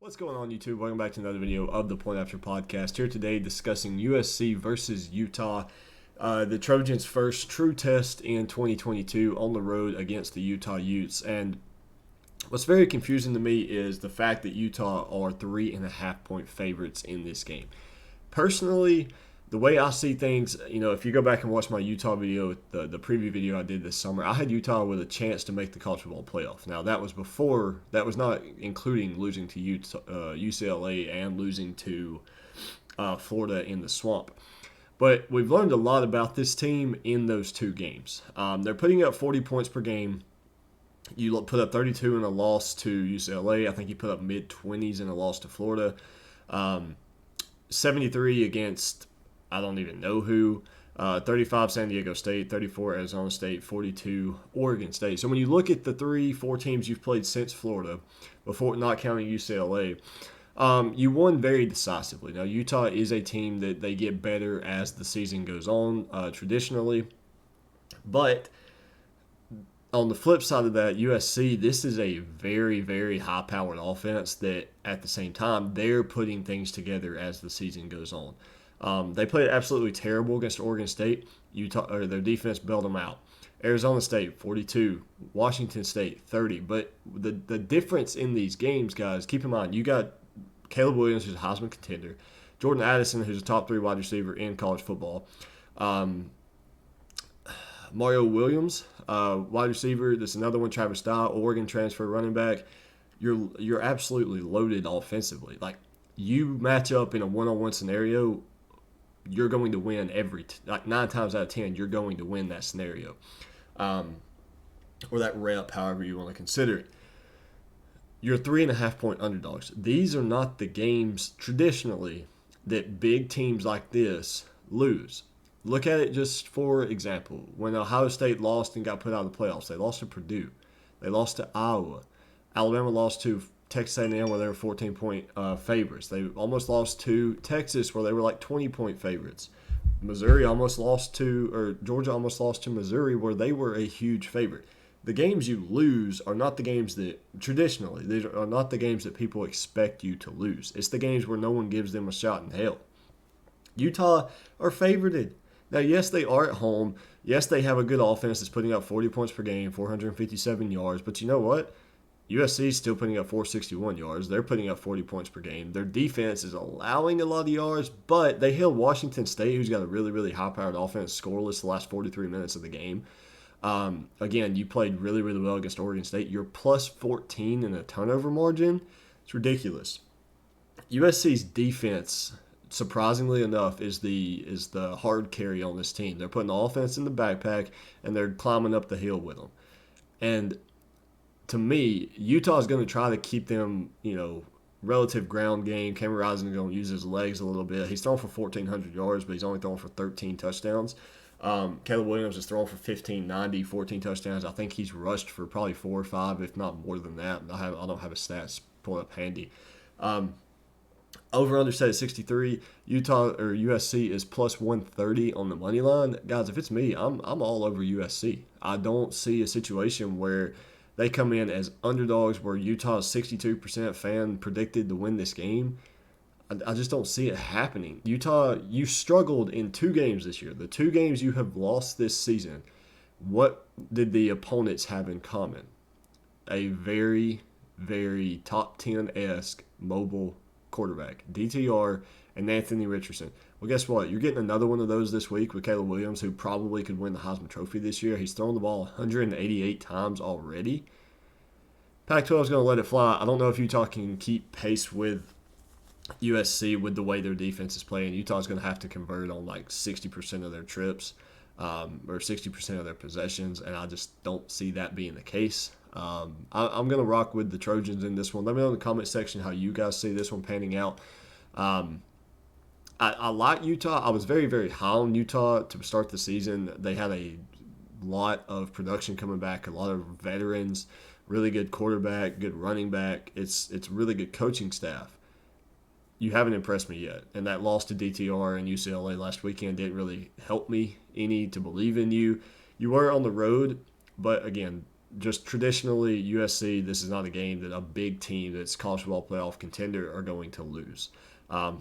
What's going on, YouTube? Welcome back to another video of the Point After Podcast. Here today discussing USC versus Utah. The Trojans' first true test in 2022 on the road against the Utah Utes. And what's very confusing to me is the fact that Utah are 3.5-point favorites in this game. Personally, the way I see things, if you go back and watch my Utah video, the preview video I did this summer, I had Utah with a chance to make the college football playoff. Now, that was not including losing to UCLA and losing to Florida in the Swamp. But we've learned a lot about this team in those two games. They're putting up 40 points per game. You put up 32 in a loss to UCLA. I think you put up mid-20s in a loss to Florida. 73 against I don't even know who. 35 San Diego State, 34 Arizona State, 42 Oregon State. So when you look at the 3-4 teams you've played since Florida, before not counting UCLA, you won very decisively. Now, Utah is a team that they get better as the season goes on, traditionally. But on the flip side of that, USC, this is a very, very high-powered offense that at the same time, they're putting things together as the season goes on. They played absolutely terrible against Oregon State. Their defense bailed them out. Arizona State, 42. Washington State, 30. But the difference in these games, guys, keep in mind, you got Caleb Williams, who's a Heisman contender. Jordan Addison, who's a top 3 wide receiver in college football. Mario Williams, wide receiver. There's another one, Travis Dye, Oregon transfer running back. You're absolutely loaded offensively. Like, you match up in a one-on-one scenario, you're going to win 9 times out of 10, you're going to win that scenario. Or that rep, however you want to consider it. You're 3.5-point underdogs. These are not the games traditionally that big teams like this lose. Look at it just for example. When Ohio State lost and got put out of the playoffs, they lost to Purdue. They lost to Iowa. Alabama lost to Texas A&M, where they were 14-point favorites. They almost lost to Texas, where they were like 20-point favorites. Georgia almost lost to Missouri, where they were a huge favorite. The games you lose are not the games that traditionally, these are not the games that people expect you to lose. It's the games where no one gives them a shot in hell. Utah are favorited. Now, yes, they are at home. Yes, they have a good offense that's putting up 40 points per game, 457 yards. But you know what? USC is still putting up 461 yards. They're putting up 40 points per game. Their defense is allowing a lot of yards, but they held Washington State, who's got a really, really high-powered offense, scoreless the last 43 minutes of the game. Again, you played really, really well against Oregon State. You're plus 14 in a turnover margin. It's ridiculous. USC's defense, surprisingly enough, is the hard carry on this team. They're putting the offense in the backpack, and they're climbing up the hill with them. And to me, Utah is going to try to keep them, relative ground game. Cameron Rising is going to use his legs a little bit. He's thrown for 1,400 yards, but he's only thrown for 13 touchdowns. Caleb Williams is thrown for 1,590, 14 touchdowns. I think he's rushed for probably 4 or 5, if not more than that. I don't have his stats pulled up handy. Over-under set at 63. USC is plus 130 on the money line. Guys, if it's me, I'm all over USC. I don't see a situation where they come in as underdogs, where Utah's 62% fan predicted to win this game. I just don't see it happening. Utah, you struggled in 2 games this year. The 2 games you have lost this season, what did the opponents have in common? A very, very top 10-esque mobile quarterback, DTR, and Anthony Richardson. Well, guess what? You're getting another one of those this week with Caleb Williams, who probably could win the Heisman Trophy this year. He's thrown the ball 188 times already. Pac-12 is going to let it fly. I don't know if Utah can keep pace with USC with the way their defense is playing. Utah's going to have to convert on like 60% of their trips or 60% of their possessions, and I just don't see that being the case. I'm going to rock with the Trojans in this one. Let me know in the comment section how you guys see this one panning out. I like Utah. I was very, very high on Utah to start the season. They had a lot of production coming back, a lot of veterans, really good quarterback, good running back. It's really good coaching staff. You haven't impressed me yet. And that loss to DTR and UCLA last weekend didn't really help me any to believe in you. You were on the road, but again, just traditionally, USC, this is not a game that a big team that's college football playoff contender are going to lose.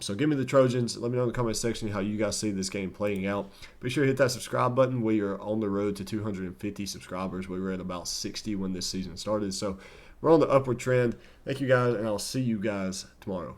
So give me the Trojans. Let me know in the comment section how you guys see this game playing out. Be sure to hit that subscribe button. We are on the road to 250 subscribers. We were at about 60 when this season started. So we're on the upward trend. Thank you guys, and I'll see you guys tomorrow.